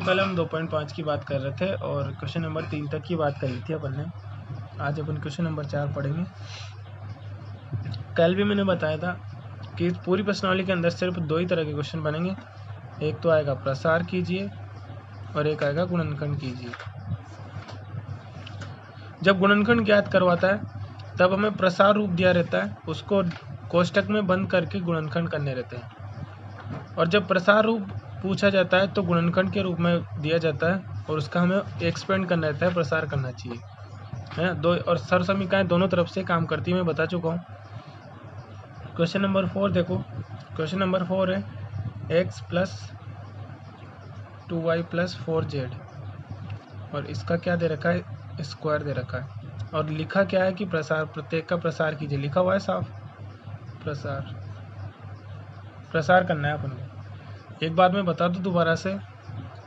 कल हम 2.5 की बात कर रहे थे और क्वेश्चन नंबर 3 तक की बात करी थी अपन ने। आज अपन क्वेश्चन नंबर 4 पढ़ेंगे। कल भी मैंने बताया था कि इस पूरी प्रश्नावली के अंदर सिर्फ 2 ही तरह के क्वेश्चन बनेंगे। एक तो आएगा प्रसार कीजिए और एक आएगा गुणनखंड कीजिए। जब गुणनखंड ज्ञात करवाता है तब हमें प्रसार रूप दिया रहता है, उसको कोष्टक में बंद करके गुणनखंड करने रहते हैं। और जब प्रसार रूप पूछा जाता है तो गुणनखंड के रूप में दिया जाता है और उसका हमें एक्सपेंड करना रहता है, प्रसार करना चाहिए, है ना। दो और सर समीकरण दोनों तरफ से काम करती है, मैं बता चुका हूँ। क्वेश्चन नंबर 4 देखो। क्वेश्चन नंबर 4 है x plus 2y plus 4z और इसका क्या दे रखा है, स्क्वायर दे रखा है। और लिखा क्या है कि प्रसार, प्रत्येक का प्रसार कीजिए, लिखा हुआ है साफ। प्रसार करना है अपन को। एक बात मैं बता दूं दोबारा से,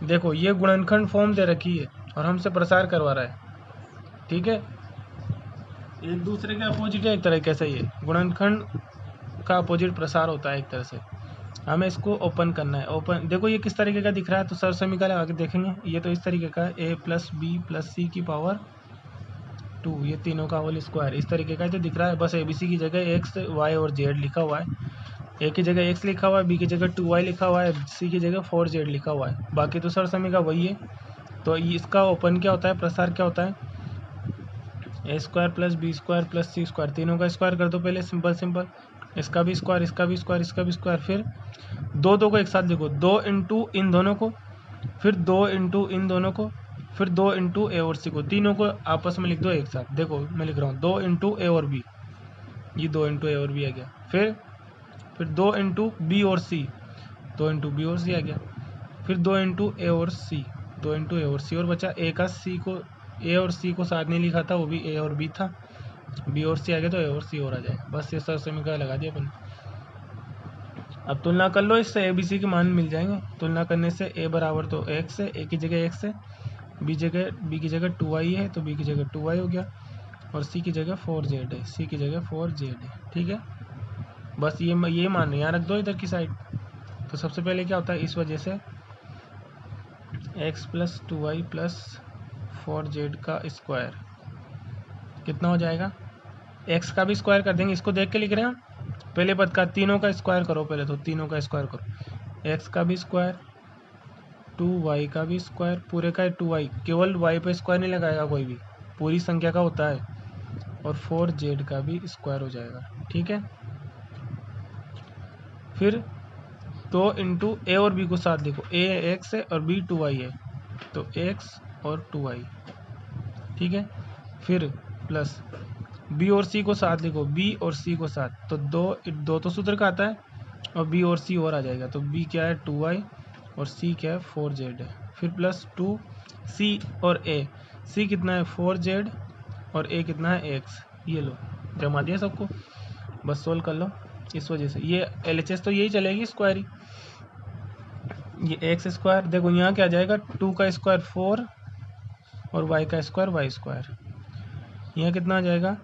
देखो ये गुणनखंड फॉर्म दे रखी है और हमसे प्रसार करवा रहा है, ठीक है। एक दूसरे के अपोजिट है एक तरीके से, ये गुणनखंड का अपोजिट प्रसार होता है एक तरह से। हमें इसको ओपन करना है। ओपन देखो ये किस तरीके का दिख रहा है, तो सर समीकरण लगा के देखेंगे। ये तो इस तरीके का है, a प्लस बी प्लस सी की पावर 2, ये तीनों का होल स्क्वायर, इस तरीके का जो दिख रहा है। बस ABC की जगह x y और z लिखा हुआ है। a की जगह x लिखा हुआ है, b की जगह 2y लिखा हुआ है, c की जगह 4z लिखा हुआ है। बाकी तो सर समीकरण वही है। तो इसका ओपन क्या होता है, प्रसार क्या होता है, A square plus B square plus C square, तीनों का स्क्वायर कर दो पहले, सिंपल सिंपल। इसका भी स्क्वायर, इसका भी स्क्वायर, इसका भी स्क्वायर। फिर दो को एक साथ लिखो, 2 इंटू इन दोनों को, फिर 2 इंटू इन दोनों को, फिर 2 इंटू ए और सी को, तीनों को आपस में लिख दो एक साथ। देखो मैं लिख रहा हूँ 2 इंटू ए और बी, ये 2 इंटू ए और बी आ गया। फिर 2 इंटू बी और सी, 2 इंटू बी और सी आ गया। फिर 2 इंटू ए और सी, 2 इंटू ए और सी, और बचा ए का सी को, ए और सी को साथ नहीं लिखा था, वो भी ए और बी था। बी और सी आ गया तो ए और सी और आ जाएगा। बस ये सर समीकरण लगा दिया अपन। अब तुलना कर लो, इससे ए बी सी के मान मिल जाएंगे। तुलना करने से ए बराबर तो x है, ए की जगह x है, बी की जगह 2y है तो बी की जगह 2y हो गया, और सी की जगह 4z है, सी की जगह 4z है, ठीक है। बस ये मान यहाँ रख दो इधर की साइड। तो सबसे पहले क्या होता है, इस वजह से x plus 2y plus 4z का स्क्वायर कितना हो जाएगा, x का भी स्क्वायर कर देंगे, इसको देख के लिख रहे हैं। पहले पद का तीनों का स्क्वायर करो, पहले तो तीनों का स्क्वायर करो, x का भी स्क्वायर, 2y का भी स्क्वायर, पूरे का 2y, केवल y पे स्क्वायर नहीं लगाएगा कोई भी, पूरी संख्या का होता है, और 4z का भी स्क्वायर हो जाएगा, ठीक है। फिर 2 इंटू ए और बी को साथ लिखो, a x है और b 2y है, तो x और 2y, ठीक है। फिर प्लस बी और सी को साथ लिखो, बी और सी को साथ, तो दो तो सूत्र का आता है और बी और सी और आ जाएगा, तो बी क्या है 2y और सी क्या है 4z है। फिर प्लस 2 सी और ए, सी कितना है 4z और ए कितना है x, ये लो जमा दिया सबको, बस सोल्व कर लो। इस वजह से ये LHS तो यही चलेगी, स्क्वायर ही, ये x स्क्वायर। देखो यहाँ क्या आ जाएगा, 2 का स्क्वायर 4 और y का स्क्वायर y स्क्वायर, यहाँ कितना आ जाएगा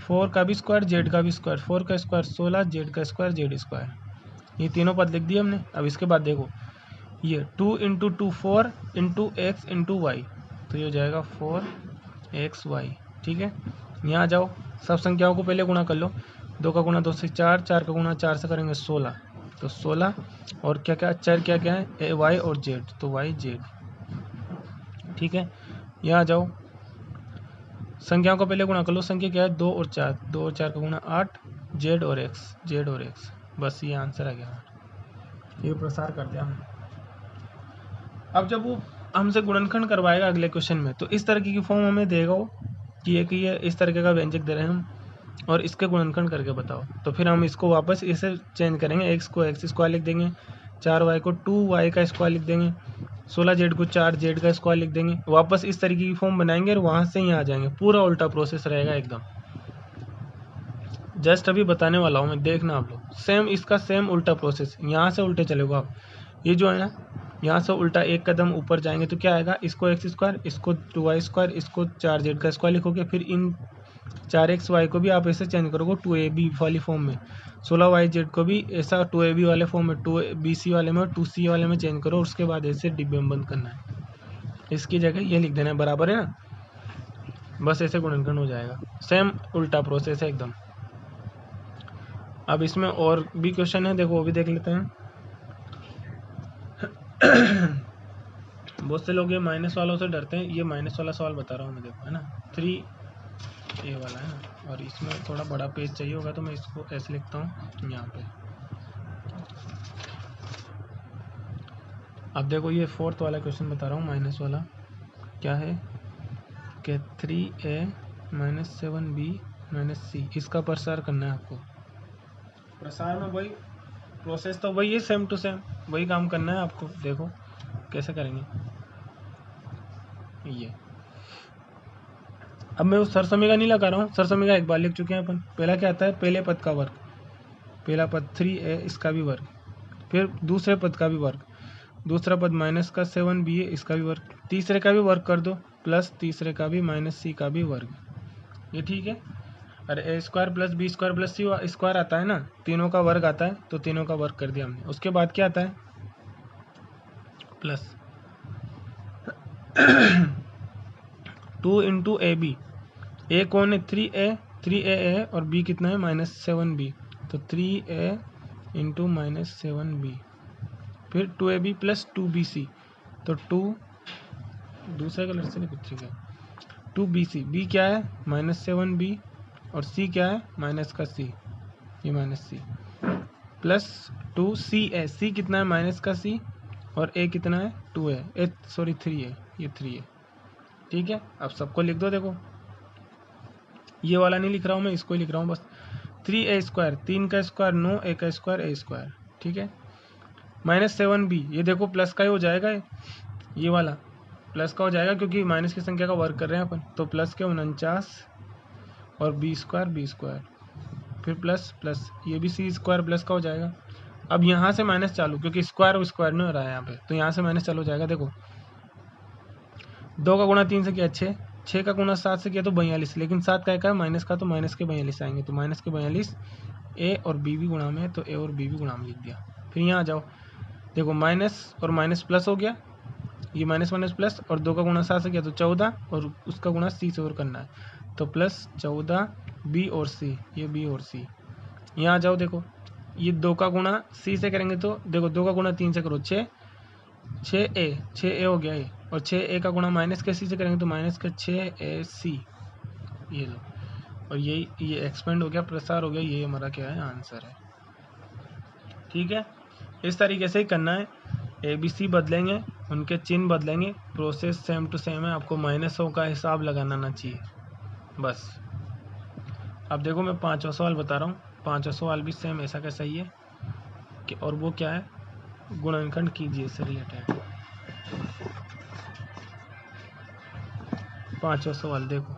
4 का भी स्क्वायर z का भी स्क्वायर, 4 का स्क्वायर 16, z का स्क्वायर z स्क्वायर, ये तीनों पद लिख दिए हमने। अब इसके बाद देखो ये 2 into 2 4 into x into y, तो ये हो जाएगा 4xy, ठीक है। यहाँ आ जाओ, सब संख्याओं को पहले गुणा कर लो, 2 का गुणा 2 से 4, 4 का गुणा 4 से करेंगे 16, तो 16 और क्या क्या चर क्या क्या है, y और z, तो y z, ठीक है। यहाँ आ जाओ, संख्याओं को पहले गुणा कर लो, संख्या क्या है 2 और 4, 2 और 4 का गुणा 8, z और x, बस ये आंसर आ गया, ये प्रसार कर दिया हमने। अब जब वो हमसे गुणनखंड करवाएगा अगले क्वेश्चन में, तो इस तरह की फॉर्म हमें देगा वो कि ये इस तरीके का व्यंजक दे रहे हैं हम और इसके गुणनखंड करके बताओ, तो फिर हम इसको वापस इसे चेंज करेंगे, x को x स्क्वायर लिख देंगे, 4y को 2y का स्क्वायर लिख देंगे, 16z को 4z का स्क्वायर लिख देंगे, वापस इस तरीके की फॉर्म बनाएंगे और वहाँ से यहाँ आ जाएंगे। पूरा उल्टा प्रोसेस रहेगा एकदम, जस्ट अभी बताने वाला हूँ मैं, देखना आप लोग, सेम इसका सेम उल्टा प्रोसेस, यहाँ से उल्टे चलेगा आप। ये जो है ना, यहाँ से उल्टा एक कदम ऊपर जाएंगे तो क्या आएगा, इसको x स्क्वायर, इसको 2y स्क्वायर, इसको 4z का स्क्वायर लिखोगे, फिर इन 4xy को भी आप ऐसे चेंज करोगे 2ab वाली फॉर्म में, 16yz को भी ऐसा 2ab वाले फॉर्म में, 2bc वाले में और 2c वाले में चेंज करो, और उसके बाद ऐसे डिब्बे में बंद करना है, इसकी जगह ये लिख देना है, बराबर है ना। बस ऐसे गुणनखंड हो जाएगा, सेम उल्टा प्रोसेस है एकदम। अब इसमें और भी क्वेश्चन है, देखो वो भी देख लेते हैं। बहुत से लोग ये माइनस वालों से डरते हैं, ये माइनस वाला सवाल बता रहा हूँ मैं, देखो है ना 3a वाला है ना, और इसमें थोड़ा बड़ा पेज चाहिए होगा तो मैं इसको ऐसे लिखता हूँ यहाँ पे। अब देखो ये 4th वाला क्वेश्चन बता रहा हूँ, माइनस वाला क्या है कि 3a minus 7b minus c, इसका प्रसार करना है आपको। प्रसार में वही प्रोसेस तो वही है, सेम टू सेम वही काम करना है आपको। देखो कैसे करेंगे ये। अब मैं उस सरसमीका नहीं लगा रहा हूँ, सरसमीका एक बार लिख चुके हैं अपन। पहला क्या आता है, पहले पद का वर्ग, पहला पद 3a इसका भी वर्ग, फिर दूसरे पद का भी वर्ग, दूसरा पद माइनस का 7b है इसका भी वर्ग, तीसरे का भी वर्ग कर दो, प्लस तीसरे का भी माइनस c का भी वर्ग। ये ठीक है। अरे A square plus B square plus C square आता है ना, तीनों का वर्ग आता है, तो तीनों का वर्ग कर दिया हमने। उसके बाद क्या आता है, प्लस 2 इंटू ए बी, ए कौन है 3a है और b कितना है -7b, तो 3a इंटू -7b, फिर 2ab प्लस 2bc, तो 2 दूसरे कलर से नहीं कुछ है, 2bc, b क्या है -7b और c क्या है माइनस का c, ये minus c, plus 2ca, c कितना है माइनस का c और a कितना है 2 है, सॉरी 3 है, ये 3 है। ठीक है, अब सबको लिख दो। देखो ये वाला नहीं लिख रहा हूँ मैं, इसको ही लिख रहा हूँ बस। 3a स्क्वायर, 3 का स्क्वायर 9, a का स्क्वायर a स्क्वायर। ठीक है, -7b, ये देखो प्लस का ही हो जाएगा, ये वाला प्लस का हो जाएगा क्योंकि माइनस की संख्या का वर्ग कर रहे हैं अपन, तो प्लस के 49 और b स्क्वायर, फिर प्लस प्लस, ये भी c स्क्वायर प्लस का हो जाएगा। अब यहाँ से माइनस चालू, क्योंकि स्क्वायर और स्क्वायर नहीं हो रहा है यहाँ पे, तो यहाँ से माइनस चालू हो जाएगा। देखो 2 का गुणा 3 से किया 6, 6 का गुणा 7 से किया तो 42, लेकिन 7 का है माइनस का, तो माइनस के 42 आएंगे, तो माइनस के 42, ए और बी भी गुणा में है तो ए और बी भी गुणा में लिख दिया। फिर यहाँ आ जाओ, देखो माइनस और माइनस प्लस हो गया, ये माइनस माइनस प्लस, और 2 का गुणा 7 से किया तो 14, और उसका गुणा सी से और करना है, तो प्लस 14 बी और सी, ये बी और सी। यहाँ आ जाओ, देखो ये 2 का गुणा सी से करेंगे तो देखो 2 का गुणा 3 से करो 6 6a हो गया ये, और 6a का गुणा माइनस के सी से करेंगे तो माइनस के 6ac, ये लो, और ये एक्सपेंड हो गया, प्रसार हो गया, ये हमारा क्या है आंसर है। ठीक है, इस तरीके से ही करना है। ABC बदलेंगे, उनके चिन्ह बदलेंगे, प्रोसेस सेम टू सेम है, आपको माइनसों का हिसाब लगाना ना चाहिए बस। अब देखो मैं 5वां सवाल बता रहा हूँ, 5वां सवाल भी सेम ऐसा कैसा ही है कि, और वो क्या है, गुणनखंड कीजिए इससे रिलेटेड। 5वां सवाल देखो,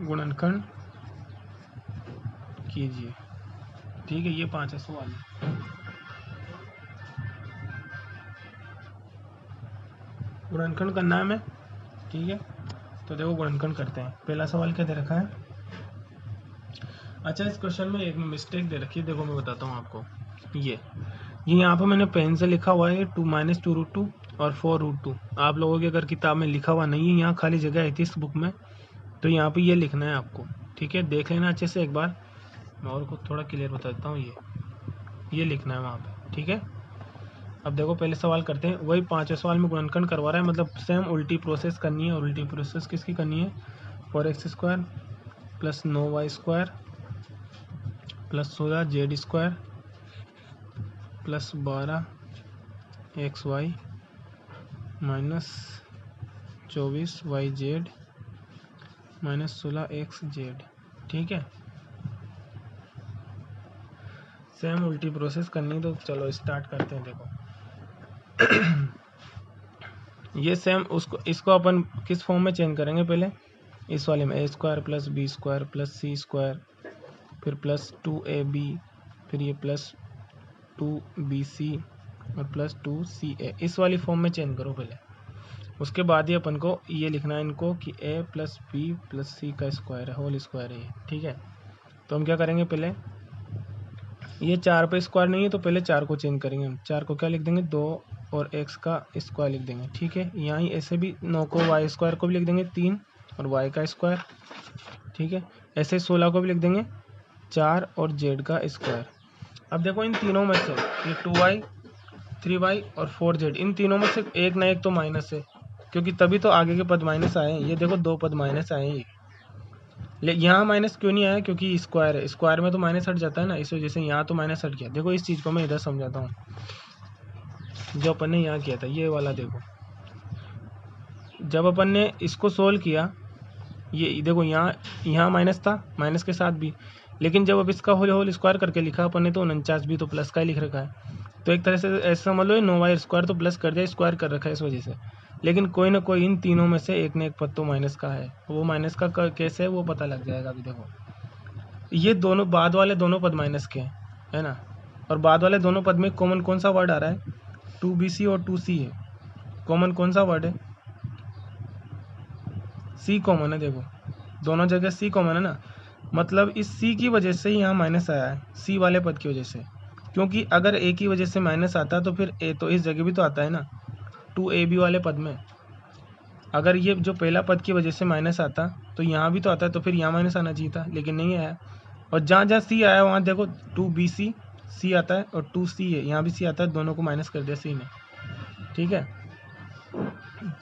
गुणनखंड कीजिए। ठीक है, ये 5वां सवाल है। गुणनखंड करना है हमें। ठीक है, तो देखो गुणनखंड करते हैं। पहला सवाल क्या दे रखा है, अच्छा इस क्वेश्चन में एक मिस्टेक दे रखी है, देखो मैं बताता हूँ आपको। ये यहाँ पर मैंने पेन से लिखा हुआ है 2 - 2√2 और 4√2। आप लोगों की अगर किताब में लिखा हुआ नहीं है, यहाँ खाली जगह है थी इस बुक में, तो यहाँ पे ये लिखना है आपको। ठीक है, देख लेना अच्छे से एक बार, मैं और को थोड़ा क्लियर बता देता हूँ। ये लिखना है वहाँ पे। ठीक है, अब देखो पहले सवाल करते हैं, वही 5वें सवाल में गुणनखंड करवा रहा है, मतलब सेम उल्टी प्रोसेस करनी है। और उल्टी प्रोसेस किसकी करनी है, 4x² plus 9y² plus 16z² plus 12xy minus 24yz minus 16xz। ठीक है, सेम उल्टी प्रोसेस करनी, तो चलो स्टार्ट करते हैं। देखो ये सेम इसको अपन किस फॉर्म में चेंज करेंगे, पहले इस वाले में a² plus b² plus c², फिर प्लस 2ab, फिर ये प्लस 2bc और प्लस 2ca इस वाली फॉर्म में चेंज करो पहले। उसके बाद ही अपन को ये लिखना है इनको कि a प्लस बी प्लस सी का स्क्वायर है, होल स्क्वायर है ये, ठीक है। तो हम क्या करेंगे, पहले ये 4 पे स्क्वायर नहीं है तो पहले 4 को चेंज करेंगे हम। 4 को क्या लिख देंगे, 2 और x का स्क्वायर लिख देंगे, ठीक है। यहाँ ही ऐसे भी 9 को y स्क्वायर को भी लिख देंगे 3 और y का स्क्वायर, ठीक है। ऐसे 16 को भी लिख देंगे 4 और z का स्क्वायर। अब देखो इन तीनों में से ये 2y 3y और 4z, इन तीनों में से एक ना एक तो माइनस है, क्योंकि तभी तो आगे के पद माइनस आए हैं। ये देखो 2 पद माइनस आए हैं, यहाँ माइनस क्यों नहीं आया, क्योंकि स्क्वायर है, स्क्वायर में तो माइनस हट जाता है ना, इस वजह से यहाँ तो माइनस हट गया। देखो इस चीज़ को मैं इधर समझाता हूँ, जो अपन ने यहाँ किया था ये वाला। देखो जब अपन ने इसको सोल्व किया, ये देखो यहाँ माइनस था, माइनस के साथ भी, लेकिन जब अब इसका होल स्क्वायर करके लिखा अपन ने तो 49 भी तो प्लस का ही लिख रखा है। तो एक तरह से ऐसा समझ लो 9y स्क्वायर तो प्लस कर दिया, स्क्वायर कर रखा है इस वजह से। लेकिन कोई ना कोई इन तीनों में से एक न एक पद तो माइनस का है, वो माइनस का कैसे है वो पता लग जाएगा। अभी देखो ये दोनों बाद वाले दोनों पद माइनस के हैं, है ना। और बाद वाले दोनों पद में कॉमन कौन सा वर्ड आ रहा है, 2bc और 2c है। कॉमन कौन सा वर्ड है, c कॉमन है। देखो दोनों जगह c कॉमन है ना, मतलब इस c की वजह से यहाँ माइनस आया है, c वाले पद की वजह से। क्योंकि अगर a की वजह से माइनस आता तो फिर a तो इस जगह भी तो आता है ना, 2ab वाले पद में। अगर ये जो पहला पद की वजह से माइनस आता तो यहाँ भी तो आता है, तो फिर यहाँ माइनस आना चाहिए था, लेकिन नहीं आया। और जहाँ जहाँ c आया वहाँ देखो 2bc c आता है और 2c है, यहाँ भी c आता है, दोनों को माइनस कर दिया c ने, ठीक है।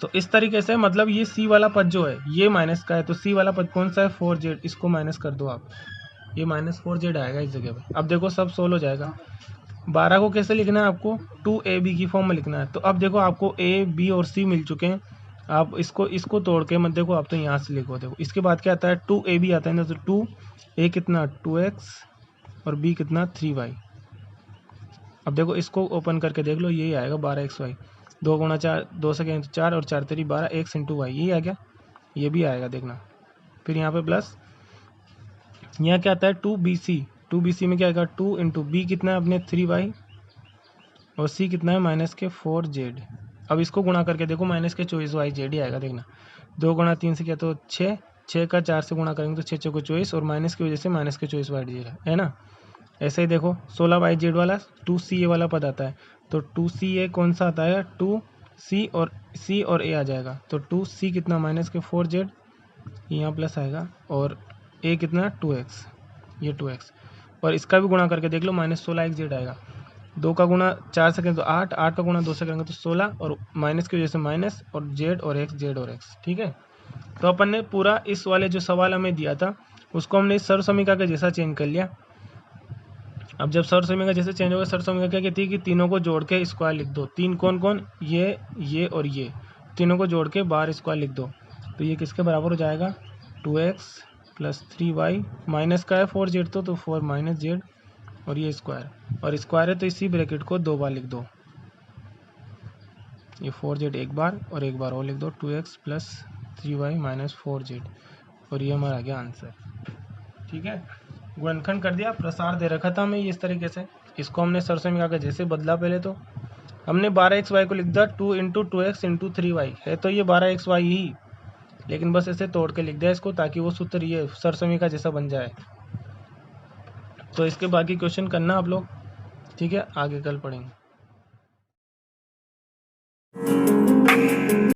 तो इस तरीके से मतलब ये c वाला पद जो है ये माइनस का है, तो c वाला पद कौन सा है, 4z, इसको माइनस कर दो आप, ये -4z आएगा इस जगह पे। अब देखो सब सोल्व हो जाएगा। 12 को कैसे लिखना है आपको, 2ab की फॉर्म में लिखना है। तो अब देखो आपको a b और c मिल चुके हैं, आप इसको तोड़ के मत देखो, आप तो यहाँ से लिखो। देखो इसके बाद क्या आता है, 2ab आता है ना, तो 2a कितना 2x और b कितना 3y। अब देखो इसको ओपन करके देख लो, यही आएगा 12xy, 2 गुणा 4, 2 से 4 और 4 तेरी 12, x इंटू वाई, यही आ गया, ये भी आएगा देखना। फिर यहाँ पे प्लस, यहाँ क्या आता है 2bc में क्या आएगा 2 इंटू बी कितना है अपने 3y और c कितना है माइनस के 4z। अब इसको गुणा करके देखो माइनस के 24y/z ही आएगा देखना। 2 गुणा 3 से क्या तो 6, 6 का 4 से गुणा करेंगे तो 6 चौको 24 और माइनस की वजह से माइनस के 24y/z है ना। ऐसे ही देखो 16y/z वाला 2ca वाला पद आता है, तो 2ca कौन सा आता है, 2c और a आ जाएगा, तो 2c कितना माइनस के 4z, यहाँ प्लस आएगा, और a कितना 2x, ये 2x। और इसका भी गुणा करके देख लो -16xz आएगा। 2 का गुणा 4 से करेंगे तो 8, 8 का गुणा 2 से करेंगे तो 16, और माइनस की वजह से माइनस, और z और x, ठीक है। तो अपन ने पूरा इस वाले जो सवाल हमें दिया था उसको हमने इस सर्वसमीका के जैसा चेंज कर लिया। अब जब सर्वसमीका जैसे चेंज होगा, सर्वसमीका क्या कहती है कि तीनों को जोड़ के स्क्वायर लिख दो। तीन कौन कौन, ये और ये तीनों को जोड़ के बाहर स्क्वायर लिख दो। तो ये किसके बराबर हो जाएगा, 2x प्लस 3y, माइनस का है 4z तो 4 माइनस z, और ये स्क्वायर, और स्क्वायर है तो इसी ब्रैकेट को 2 बार लिख दो। ये 4z एक बार और एक बार और लिख दो, 2x plus 3y minus 4z, और ये हमारा आ गया आंसर, ठीक है। गुणनखंड कर दिया, प्रसार दे रखा था हमें इस तरीके से, इसको हमने सर्वसमीका का जैसे बदला। पहले तो हमने 12xy को लिख दिया 2 इंटू 2x इंटू 3y, है तो ये 12xy ही, लेकिन बस ऐसे तोड़ के लिख दिया इसको, ताकि वो सूत्र ये सर्वसमीका जैसा बन जाए। तो इसके बाकी क्वेश्चन करना आप लोग, ठीक है, आगे कल पढ़ेंगे।